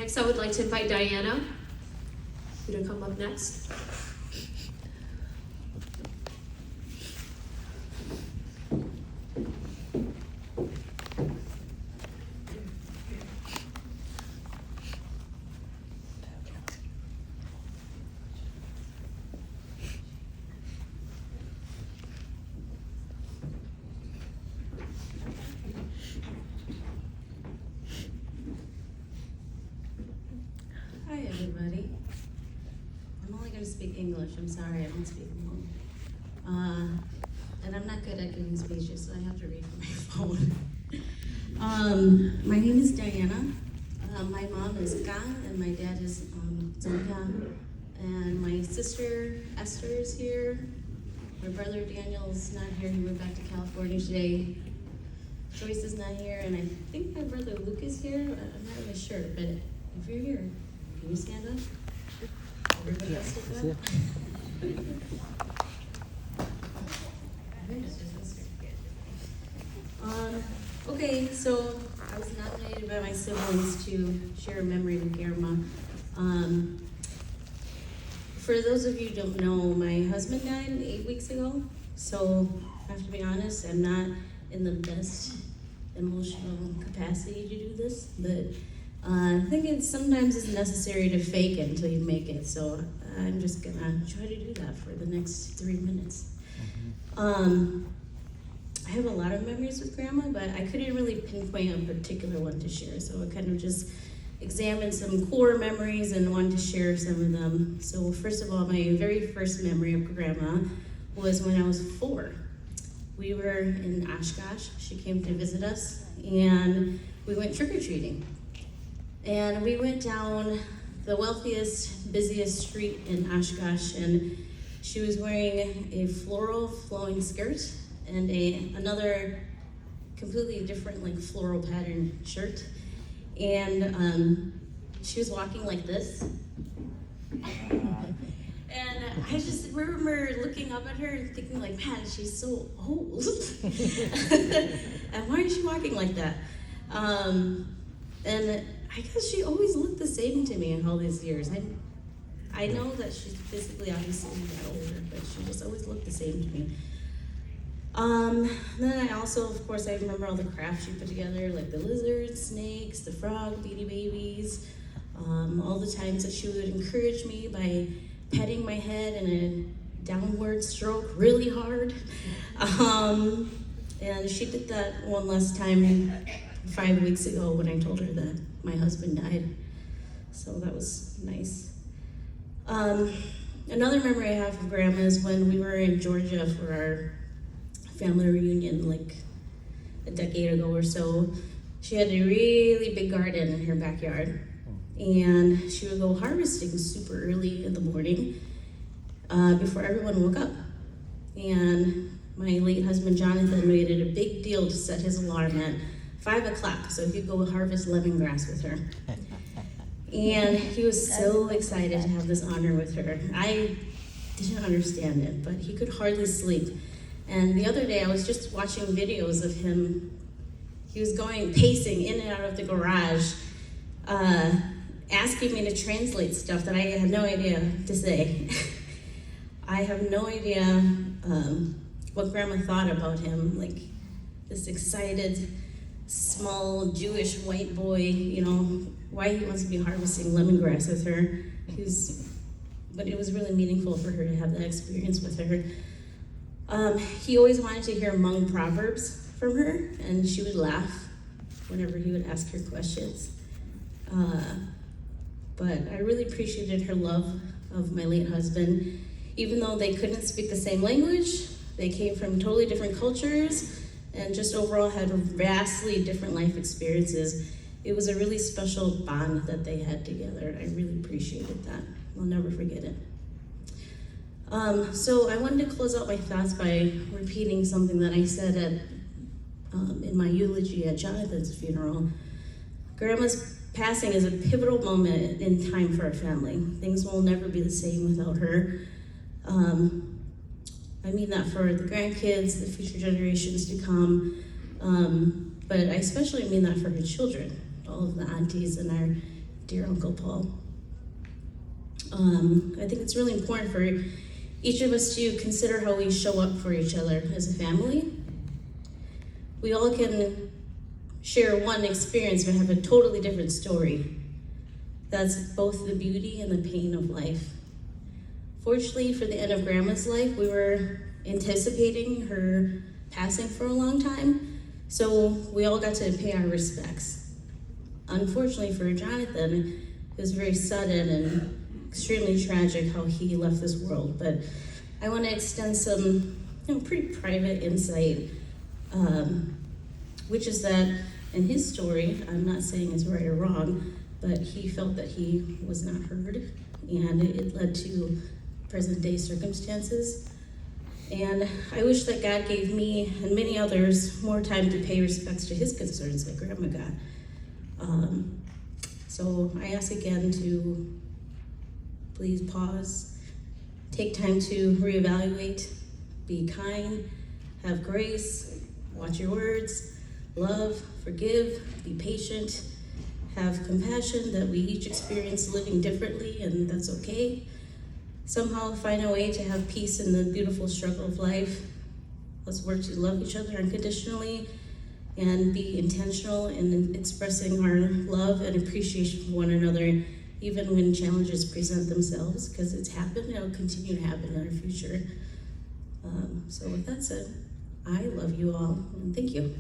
Next, I would like to invite Diana, you to come up next. Hi everybody. I'm only going to speak English. I'm sorry, I don't speak Hmong. And I'm not good at giving speeches, so I have to read from my phone. My name is Diana. My mom is Ga, and my dad is Zongka. And my sister Esther is here. My brother Daniel's not here. He went back to California today. Joyce is not here, and I think my brother Luke is here. I'm not really sure, but if you're here, can you stand up? Everybody else stand up? Okay, so I was nominated by my siblings to share a memory with Grandma. For those of you who don't know, my husband died 8 weeks ago, so I have to be honest, I'm not in the best emotional capacity to do this, but I think sometimes it's necessary to fake it until you make it, so I'm just gonna try to do that for the next 3 minutes. I have a lot of memories with Grandma, but I couldn't really pinpoint a particular one to share, so I kind of just examined some core memories and wanted to share some of them. So first of all, my very first memory of Grandma was when I was 4. We were in Oshkosh. She came to visit us, and we went trick-or-treating. And we went down the wealthiest, busiest street in Oshkosh, and she was wearing a floral flowing skirt and another completely different like floral pattern shirt. And she was walking like this. And I just remember looking up at her and thinking like, man, she's so old. And why is she walking like that? And I guess she always looked the same to me in all these years. I know that she's physically obviously got older, but she just always looked the same to me. Then I also, of course, I remember all the crafts she put together, like the lizards, snakes, the frog, Beanie Babies, all the times that she would encourage me by petting my head in a downward stroke really hard. And she did that one last time 5 weeks ago when I told her that my husband died. So that was nice. Another memory I have of Grandma is when we were in Georgia for our family reunion like a decade ago or so. She had a really big garden in her backyard, and she would go harvesting super early in the morning before everyone woke up. And my late husband Jonathan made it a big deal to set his alarm at 5 o'clock so he could go harvest lemongrass with her. And he was so excited to have this honor with her. I didn't understand it, but he could hardly sleep. And the other day I was just watching videos of him. He was going pacing in and out of the garage, asking me to translate stuff that I had no idea to say. I have no idea what Grandma thought about him, like this excited, small Jewish white boy, you know, why he wants to be harvesting lemongrass with her. But it was really meaningful for her to have that experience with her. He always wanted to hear Hmong proverbs from her, and she would laugh whenever he would ask her questions. But I really appreciated her love of my late husband. Even though they couldn't speak the same language, they came from totally different cultures, and just overall had vastly different life experiences. It was a really special bond that they had together. I really appreciated that. I'll never forget it. So I wanted to close out my thoughts by repeating something that I said in my eulogy at Jonathan's funeral. Grandma's passing is a pivotal moment in time for our family. Things will never be the same without her. I mean that for the grandkids, the future generations to come, but I especially mean that for her children, all of the aunties and our dear Uncle Paul. I think it's really important for each of us to consider how we show up for each other as a family. We all can share one experience but have a totally different story. That's both the beauty and the pain of life. Fortunately, for the end of Grandma's life, we were anticipating her passing for a long time, so we all got to pay our respects. Unfortunately for Jonathan, it was very sudden and extremely tragic how he left this world, but I want to extend some pretty private insight, which is that in his story, I'm not saying it's right or wrong, but he felt that he was not heard, and it led to present day circumstances. And I wish that God gave me and many others more time to pay respects to his concerns like Grandma got. So I ask again to please pause, take time to reevaluate, be kind, have grace, watch your words, love, forgive, be patient, have compassion that we each experience living differently, and that's okay. Somehow find a way to have peace in the beautiful struggle of life. Let's work to love each other unconditionally and be intentional in expressing our love and appreciation for one another, even when challenges present themselves, because it's happened and it'll continue to happen in our future. So with that said, I love you all, and thank you.